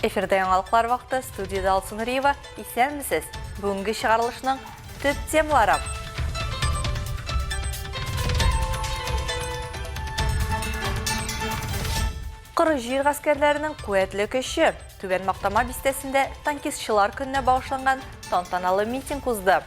Эфирде яңалыклар вакыты, студияда Алсун Риева. Исәнмесез? Бүгенге чыгарылышның төп темалары. Кырык гаскәрләренең куәтле көче. Түбән Мактама бистәсендә танкистчылар көненә багышланган тантаналы митинг узды.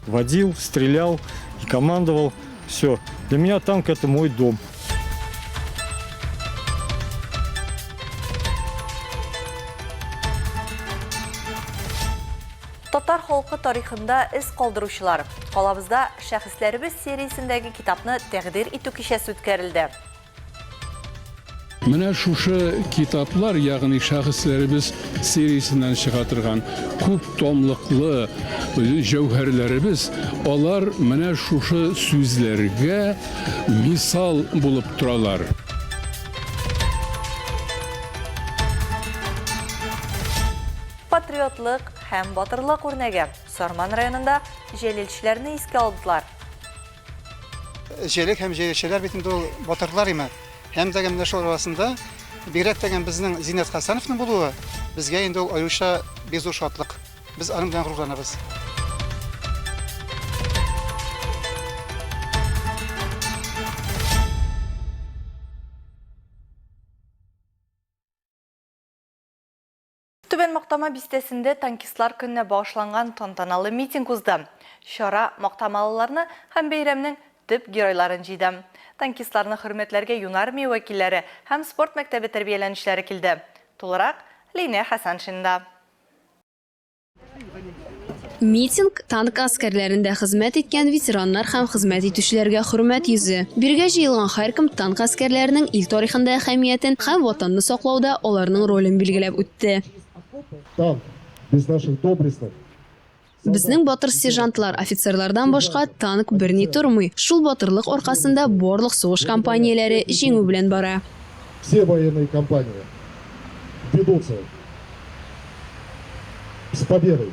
Водил, стрелял и командовал. Все. Для меня танк — это мой дом. Татар халкы тарихында эз калдыручылар. Калабызда шәхесләребез сериясендәге китапны тәкъдир итү кичәсе үткәрелде. Менә шушы китаплар, ягъни шәхесләребез сериясеннән чыга торган күп томлыклы җәүһәрләребез, алар менә шушы сүзләргә мисал булып торалар. Патриотлык һәм батырлык үрнәге Сарман районында җәлилчеләрне искә алдылар. Җәлек һәм җәлилчеләр бит инде ул батырлар име. Һәм дә менә шул арасында бигрәк тә безнең Зиннәт Хәсәновның булуы безгә инде ул аюша бик зур шатлык. Без аның белән горурланабыз. Түбән Мактама бистәсендә танкистлар көненә багышланган тантаналы митинг узды. Шара мактамалыларны һәм бәйрәмнең төп геройларын җыйды. Танкистларны хөрмәтләргә юнармия вәкилләре һәм спорт мәктәбе тәрбияләнүчеләре килде. Тулырак Лейнә Хәсәншинда. Митинг танк аскерләрендә хезмәт иткән ветераннар һәм хезмәт итүчеләргә хөрмәт йөзе. Бергә җыелган һәркем танк аскерләренең ил тарихында әһәмиятен һәм ватанны саклауда аларның ролен билгеләп үтте. Танк без наших доблестных. Безнең батыр сержантлар, офицерлардан башка танк берни тормый. Шул батырлык аркасында барлык сугыш компанияләре җиңү белән бара. Все военные компании ведутся с победой.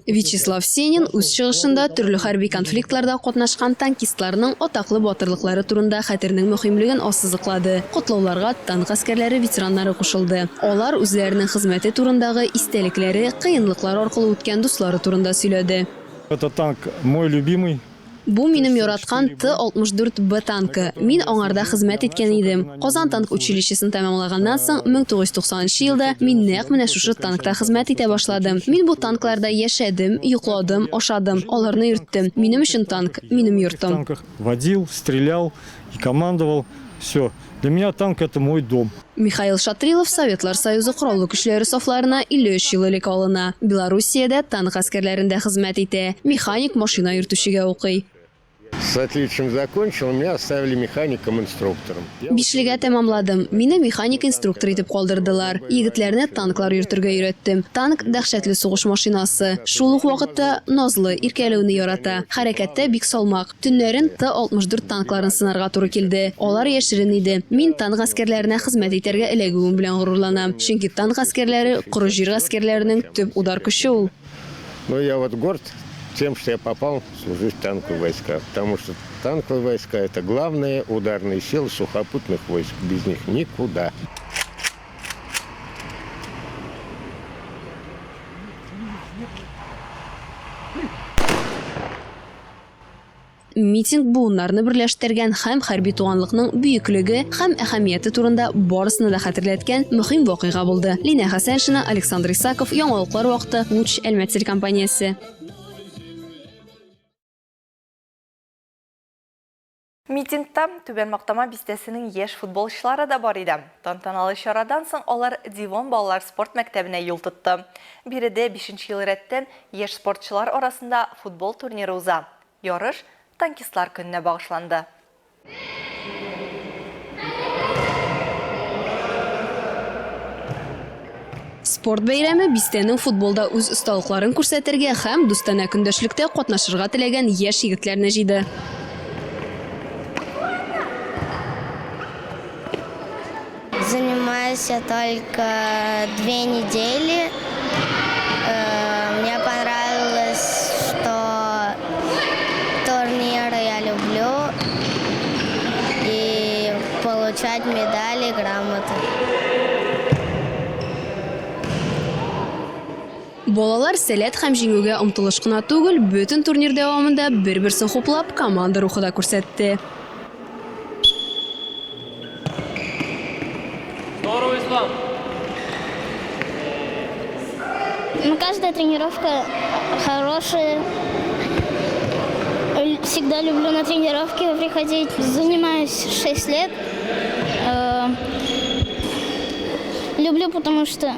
Вячеслав Сенин үз чыгышында төрле хәрби конфликтларда катнашкан танкистларның атаклы батырлыклары турында хәтернең мөһимлеген ассызыклады. Котлауларга танк аскерләре ветераннары кушылды. Алар үзләренең хезмәте турындагы истәлекләре, кыенлыклар аркылы үткән дуслары турында сөйләде. Это танк мой любимый. Бу минем яраткан Т-64Б танкы. Мин аңарда хезмәт иткән идем. Казан танк училищесын тәмамлаганнан соң 1990 елда мин нәкъ менә шушы танкта хезмәт итә башладым. Мин бу танкларда яшәдем, йокладым, ашадым, аларны йөрттем. Минем өчен танк, минем йортым. Водил, стрелял и командовал. Все. Для меня танк — это мой дом. Михаил Шатрилов Советлар Союзы кораллы көчләре сафларына 53 ел элек алына. Белоруссиядә танк аскерләрендә хезмәт итә. Механик машина йөртүчегә укый. С отличием закончил, меня оставили механиком-инструктором. Бишлегә тәмамладым. Мине механик-инструктор итеп калдырдылар. Егетләрне танклар йөртергә өйрәттем. Танк дәһшәтле сугыш машинасы. Шул ук вакытта назлы, иркәләүне ярата. Хәрәкәттә бик салмак. Төннәрен Т-64 танкларын сынарга туры килде. Алар яшерен иде. Мин танк аскерләренә хезмәт итәргә эләгүем белән горурланам. Чөнки танк аскерләре коры җир аскерләренең төп удар көче ул. Ну, я вот горд тем, что я попал служить в танковые войска. Потому что танковые войска — это главные ударные силы сухопутных войск. Без них никуда. Митинг буыннарны берләштергән һәм хәрби туганлыкның бөеклеге һәм әһәмияте турында барысını да хәтерләткән мөһим вакыйга булды. Лина Хәсәншина, Александр Исаков, яңалыклар вакыты, Луч Әлмәт компаниясе. Митингта Түбән Мактама бистәсенең яшь футболчылары да бар иде. Тантаналы чарадан соң алар Дивон балалар спорт мәктәбенә юл тотты. Биредә 5нче ел рәттән яшь спортчылар арасында футбол турниры уза. Ярыш танкистлар көненә багышланды. Спорт бәйрәме бистәнең футболда үз осталыкларын күрсәтергә һәм дустана көндәшлектә катнашырга теләгән яшь егетләрне җыйды. Занимаюсь я только 2 недели. Мне понравилось, что турниры я люблю и получать медали, грамоты. Балалар сәләт һәм җиңүгә омтылыш кына түгел, бөтен турнир дәвамында бер-берсен хуплап команда рухы да күрсәтте. Каждая тренировка хорошая. Всегда люблю на тренировки приходить. Занимаюсь 6 лет. Люблю, потому что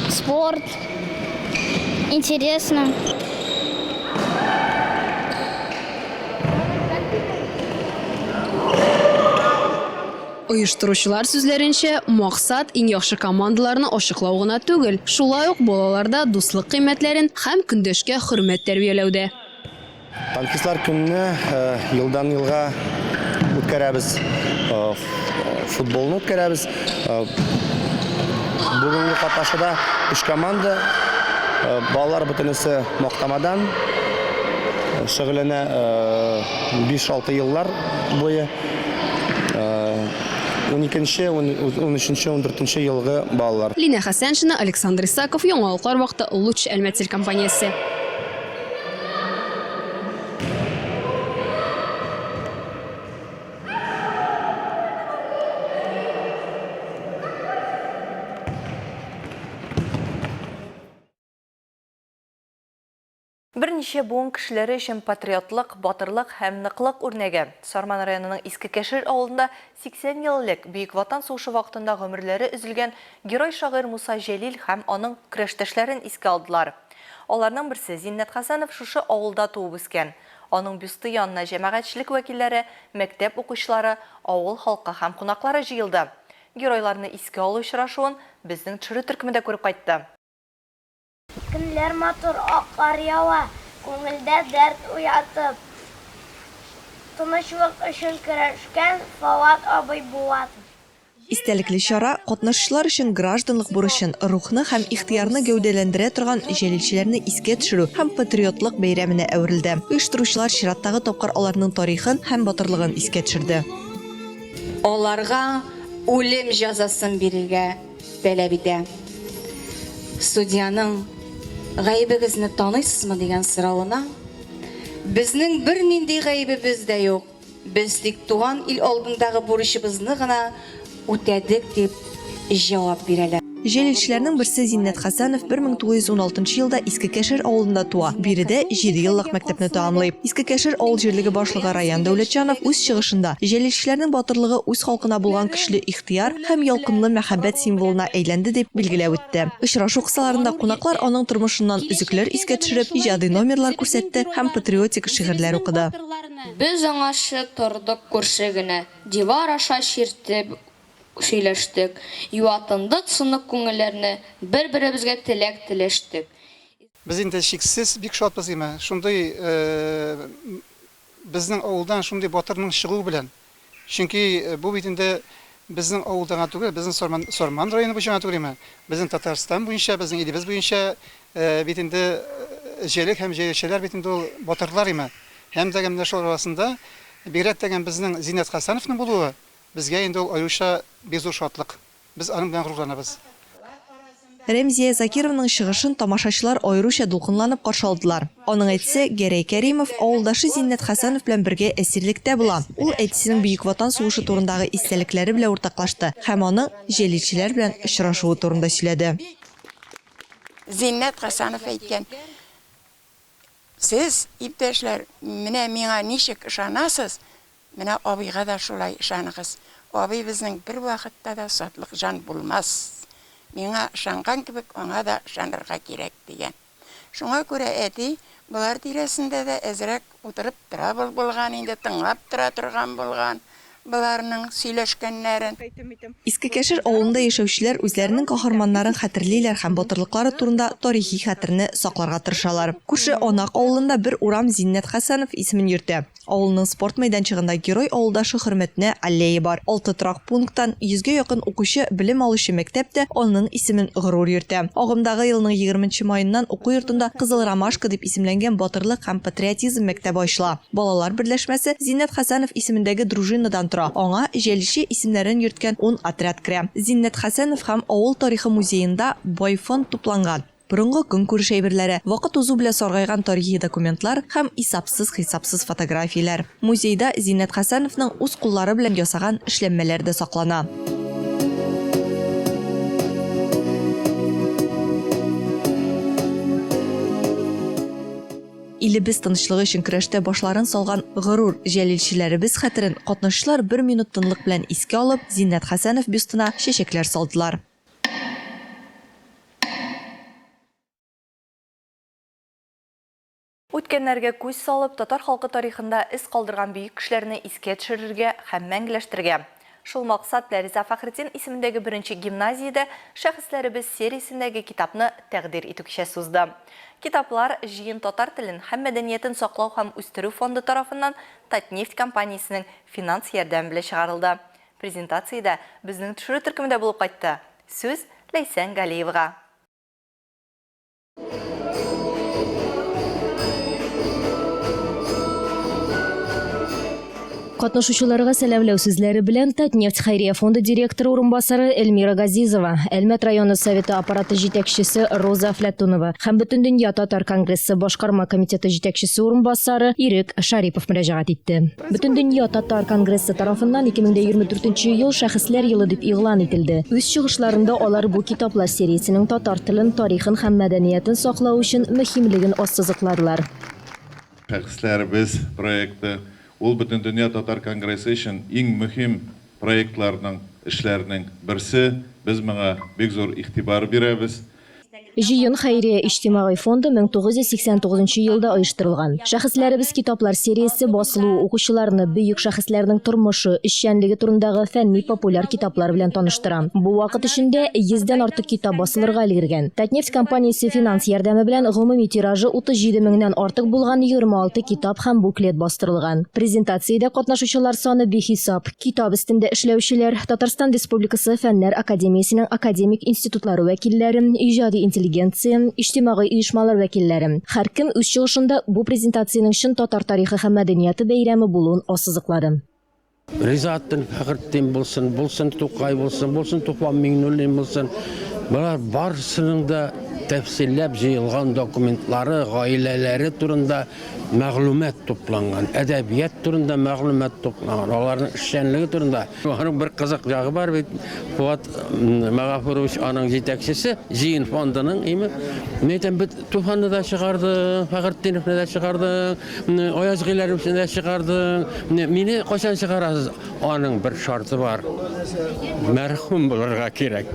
спорт интересно. Оештыручылар сүзләренчә, максат иң яхшы командаларны ачыклау гына түгел, шулай ук балаларда дуслык кыйммәтләрен һәм көндәшкә хөрмәт тәрбияләүдә. Танкистлар көнне елдан елга үткәрәбез, футболны үткәрәбез. Бүгенге катнашуда 3 команда, балалар бөтенесе мактамадан шөгыльләнә 5-6 еллар буе. 12-нче, 13-нче, 14-нче елгы балалар. Лина Хасаншина, Александр Исаков, Яңалыклар вакыты, Луч Әлмәтсел компаниясе. Берничә буын кешеләре өчен патриотлык, батырлык һәм ныклык үрнәге. Сарман районының Иске Кәшер авылында 80 еллык Бөек Ватан сугышы вакытында гомерләре өзелгән герой шагыйрь Муса Җәлил һәм аның көрәштәшләрен искә алдылар. Аларның берсе Зиннәт Хәсәнов шушы авылда туып үскән. Аның бюсты янына җәмәгатьчелек вәкилләре, мәктәп укучылары, авыл халкы һәм кунаклары җыелды. Геройларны искә алу очрашуын безнең Төшерү төркемендә күреп кайтты. Көнләр матур аклар ява, күңелдә дәрт уятып. Тынычлык өчен көрәшкән Фават абый Булат. Истәлекле чара катнашучылар өчен гражданлык бурычын, рухны һәм ихтыярны гәүдәләндерә торган җәлилчеләрне искә төшерү һәм патриотлык бәйрәменә әверелде. Оештыручылар чираттагы тапкыр аларның тарихын һәм батырлыгын искә төшерде. Аларга үлем җәзасын бирергә таләп итә. Судьяның гаебегезне таныйсызмы дигән соравына, безнең бернинди гаебебез дә юк. Без тик туган ил алдындагы бурычыбызны гына үтәдек дип җавап бирәләр. Җәлилчеләрнең берсе Зиннәт Хәсәнов 1916 елда Иске Кәшер авылында туа. Биредә 7 еллык мәктәпне тәмамлый. Иске Кәшер авыл җирлеге башлыгы Раян Дәүләтҗанов үз чыгышында җәлилчеләрнең батырлыгы үз халкына булган көчле ихтыяр һәм ялкынлы мәхәббәт символына әйләнде дип билгеләп үтте. Очрашу кысаларында кунаклар аның тормышыннан өзекләр искә төшереп, иҗади номерлар күрсәтте һәм патриотик шигырьләр укыды. Без аңашы тордык күрше генә, дивар аша чиртеп сөйләштек, юатындык сынык күңелләрне бер-беребезгә теләк теләштек. Без инде шиксез бик шатбыз име. Шундый безнең авылдан шундый батырның чыгу белән. Чөнки бу бит инде безнең авылдан түгел, безнең Сарман районы буенча түгел име. Безнең Татарстан буенча, безнең илебез буенча бит инде җәлек һәм җәлилчеләр бит инде батырлар име. Һәм дә менә шул арасында бигрәк тәгән безнең Зиннәт Хәсәновның булуы безгә инде ул аюша безур шатлык. Без аның белән горурланабыз. Рәмзия Закировның чыгышын тамашачылар аеруча дулкынланып каршы алдылар. Аның әйтисе Гәрәй Кәримов авылдашы Зиннәт Хәсәнов белән бергә әсирлектә була. Ул әтисенең Бөек Ватан сугышы турындагы истәлекләре белән уртаклашты һәм аның җәлилчеләр белән очрашуы турында сөйләде. Зиннәт Хәсәнов әйткән: "Сез, иптәшләр, менә миңа ничек ышанасыз? Менә абыйга да шулай ышаныгыз. Абый безнең бер вакытта да сатлык жан булмас. Миңа ышанган кебек аңа да ышанырга кирәк" дигән. Шуңа күрә әти булар тирәсендә дә әзрәк утырып тора булган инде, тыңлап тора торган булган. Буларның сөйләшкәннәрен. Иске Кәшер авылында яшәүчеләр үзләренең каһарманнарын хәтерлиләр һәм батырлыклары турында тарихи хәтерне сакларга тырышалар. Күрше Анак авылында бер урам Зиннәт Хәсәнов исемен йөртә. Авылның спорт мәйданчыгында герой авылдашы хөрмәтенә аллея бар. 6 торак пункттан 100-гә якын укучы белем алучы мәктәптә аның исемен горур йөртә. Агымдагы елның 20 маеннан уку йортында Кызыл Ромашка дип исемләнгән батырлык һәм патриотизм мәктәбе ачыла. Балалар берләшмәсе Зиннәт Хәсәнов исемендәге дружинадан тора. Аңа җәлилче исемнәрен йөрткән 10 отряд керә. Зиннәт Хәсәнов һәм авыл тарихы музеенда бай фонд тупланган. Бұрынғы күн күреш әйберләре, вакыт узу белән саргайган тарихи документлар һәм исәпсез-хисапсыз фотографиялар. Музейда Зиннәт Хәсәновның үз куллары белән ясаган эшләнмәләр дә саклана. Илебез тынычлыгы өчен көрәштә башларын салган горур җәлилчеләребез хәтерен катнашчылар 1 минут тынлык белән искә алып, Зиннәт Хәсәнов бюстына чәчәкләр салдылар. Үткәннәргә күз салып, татар халкы тарихында из калдырган бөек кешеләрне искә төшерергә һәм мәңгеләштергә. Шул максат Ләриза Фәхретдин исемендәге 1-нче гимназиядә шәхесләребез сериясендәге китапны тәкъдир итүкчә сузды. Китаплар җыен татар телен һәм мәдәниятен саклау һәм үстерү фонды тарафыннан Татнефть компаниясенең финанс ярдәме белән чыгарылды. Презентациядә безнең төшерү төркемендә булып кайтты. Сүз Ләйсән Галиевага. Катнашучыларга сәламләү сүзләре белән Татнефть хәйрия фонды директоры урынбасары Эльмира Газизова, Әлмәт районы советы аппараты җитәкчесе Роза Фләтунова һәм Бөтендөнья татар конгрессы башкарма комитеты җитәкчесе урынбасары Ирек Шарипов мөрәҗәгать итте. Бөтендөнья татар конгрессы тарафыннан 2024 ел шәхесләр елы дип игълан ителде. Үз чыгышларында алар бу китаплар сериясенең татар телен, тарихын һәм мәдәниятен саклау өчен мөһимлеген ассызыкладылар. Шәхесләребез проекты ул Бөтендөнья татар конгрессы өчен иң мөһим проектларның эшләренең берсе. Без моңа бик зур игътибар бирәбез. Җыен хәйрия иҗтимагый фонды 1989 елда оештырылган. Шәхесләребез китаплар сериясе басылу укучыларны бөек шәхесләрнең тормышы, эшчәнлеге турындагы фәнни популяр китаплар белән таныштыра. Бу вакыт эчендә 100дән артык китап басылырга өлгергән. Татнефть компаниясе финанс ярдәме белән гомуми тиражы 37 меңнән артык булган 26 китап һәм буклет бастырылган. Презентациядә катнашучылар саны бихисап. Китап өстендә эшләүчеләр, Татарстан Республикасы Фәннәр академиясенең академик институтлары вәкилләре, иҗади интеллигенция, иҗтимагый оешмалар вәкилләре. Һәр кем үз чыгышында бу презентациянең чын татар тарихы һәм мәдәнияте бәйрәме булуын ассызыклады. Ризаттан Фәхретдин булсын Тукай булсын Туфан Миңнуллин булсын. Булар барысының да тәфсилләп җыелган документлары, гаиләләре турында мәгълүмат тупланган, әдәбият турында мәгълүмат тупланган, аларның эшчәнлеге турында. Аның бер кызык ягы бар бит. Фуат Мәгафурович аның җитәкчесе, җыен фондының, Мәйтәм бит Туфанны да чыгарды, Фәхретдиновны да чыгарды, Аяз Гыйләровны да чыгарды. Мине кайчан чыгарасыз? Аның бер шарты бар. Мәрхүм булырга кирәк.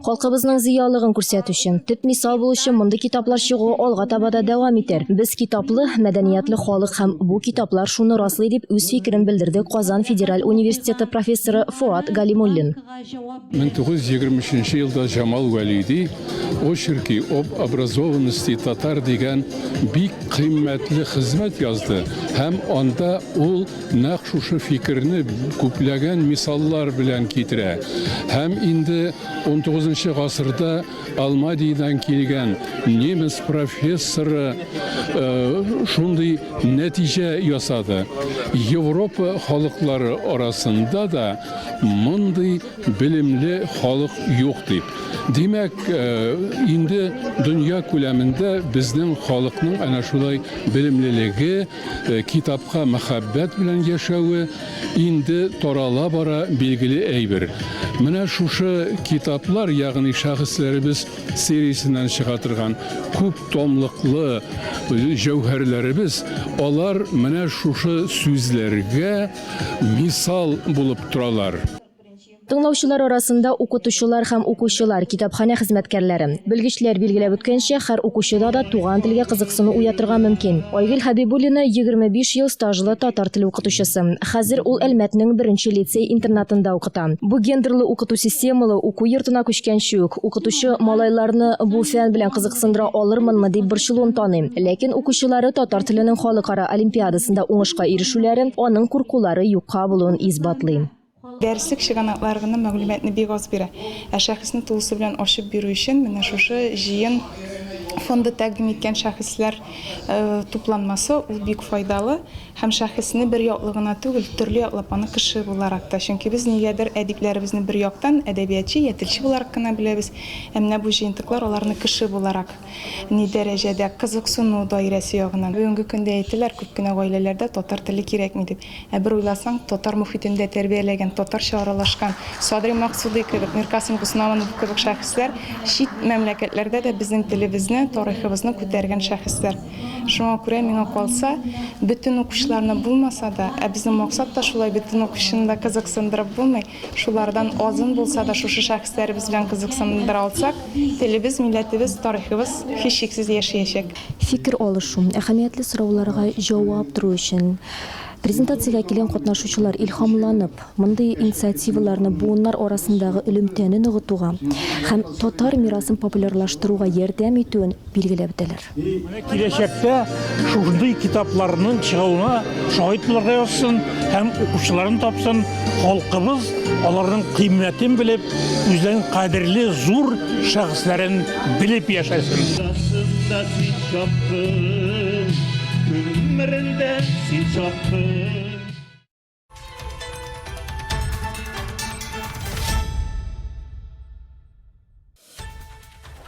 Халкыбызның зыялылыгын күрсәтү өчен, төп мисал булучы мондый китаплар чыгуы алга таба да дәвам итәр. Без китаплы, мәдәниятле халык һәм бу китаплар шуны раслый дип үз фикерен белдерде Казан федераль университеты профессоры Фуат Галимуллин. 1923 елда Җамал Вәлиди очерки об образованности татар дигән бик кыйммәтле хезмәт язды. Һәм анда ул нәкъ шушы фикерне күпләгән мисаллар белән китерә. Һәм инде 19 гасырда Алмадидан килгән немец профессоры шундый нәтиҗә ясады. Европа халыклары арасында да мондый билимле халык юк дип. Димәк, инде дөнья күләмендә безнең халыкның әнә шулай билимлелеге, китапка мәхәббәт белән яшәүе инде тарала бара билгеле әйбер. Менә шушы китаплар, ягъни шәхесләребез сериясеннән чыга торган күп томлыклы җәүһәрләребез, алар менә шушы сүзләргә мисал булып торалар. Тыңлаучылар арасында укытучылар һәм укучылар, китапхана хезмәткәрләре. Белгечләр билгеләп үткәнчә, һәр укучыда да туган телгә кызыксыну уятырга мөмкин. Айгөл Хәбибуллина 25 ел стажлы татар теле укытучысы. Хәзер ул Әлмәтнең 1-нче лицей-интернатында укыта. Бу гендерлы укыту системалы уку йортына күчкәнче үк укытучы малайларны бу фән белән кызыксындыра алырмынмы дип борчылуын таный. Ләкин укучылары татар теленең халыкара олимпиадасында уңышка ирешүләрен, аның куркулары юкка булуын исбатлый. Дәреслек чыганакларының мәгълүматны бик аз бирә. Шәхесне тулысы белән ачып бирү өчен менә шушы җыен фонды тәкъдим иткән шәхесләр тупланмасы ул бик файдалы һәм шәхесне бер яклы гына түгел, төрле яклап аны кеше буларак та. Чөнки без нигәдер әдипләребезне бер яктан әдәбиятчы, ятелче буларак кына беләбез. Ә менә бу җыентыклар аларны кеше буларак ни дәрәҗәдә кызыксыну даирәсе ягыннан. Бүгенге көндә әйтәләр, күп кенә гаиләләрдә татар теле кирәкми дип. Ә бер уйласаң, татар мөхитендә тәрбияләгән, татарча аралашкан, Садри Максуди кебек, Миркасым Госманов кебек шәхесләр чит мәмләкәтләрдә дә безнең телебезне, тарихыбызны күтәргән шәхесләр. Шуңа күрә миңа калса, бөтен укучыларны булмаса да, ә безнең максат та шулай бөтен укучыны да кызыксындырып булмый. Шулардан азын булса да шушы шәхесләребез белән кызыксындыра алсак, телебез, милләтебез, тарихыбыз һичшиксез яшәячәк. Фикер алышу, әһәмиятле сорауларга җавап бирү өчен презентациягә килгән катнашучылар илһамланып, мондый инициативаларны буыннар арасындагы элемтәне ныгытуга һәм татар мирасын популярлаштыруга ярдәм итүен билгеләп бетәләр. Киләчәктә шундый китапларның чыгуына шаһит булырга язсын һәм укучыларын тапсын, халкыбыз аларның кыйммәтен белеп, үзләренең кадерле зур шәхесләрен белеп яшәсен.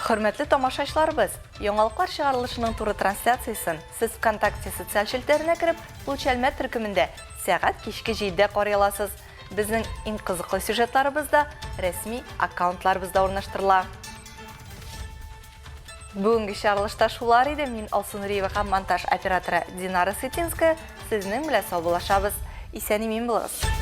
Хөрмәтле тамашачыларыбыз, яңалыклар чыгарылышының туры трансляциясын сез ВКонтакте социаль челтәренә кереп, Лучәлмәт төркемендә сәгать кичке 7-дә карый аласыз. Безнең иң кызыклы сюжетларыбызда рәсми аккаунтларыбызда урнаштырыла. Бүгенге чыгарылышта шулар иде. Мин Алсу Нуриева һәм монтаж операторы Динара Сытинская сезнең белән саубуллашабыз. Исән-имин булыгыз.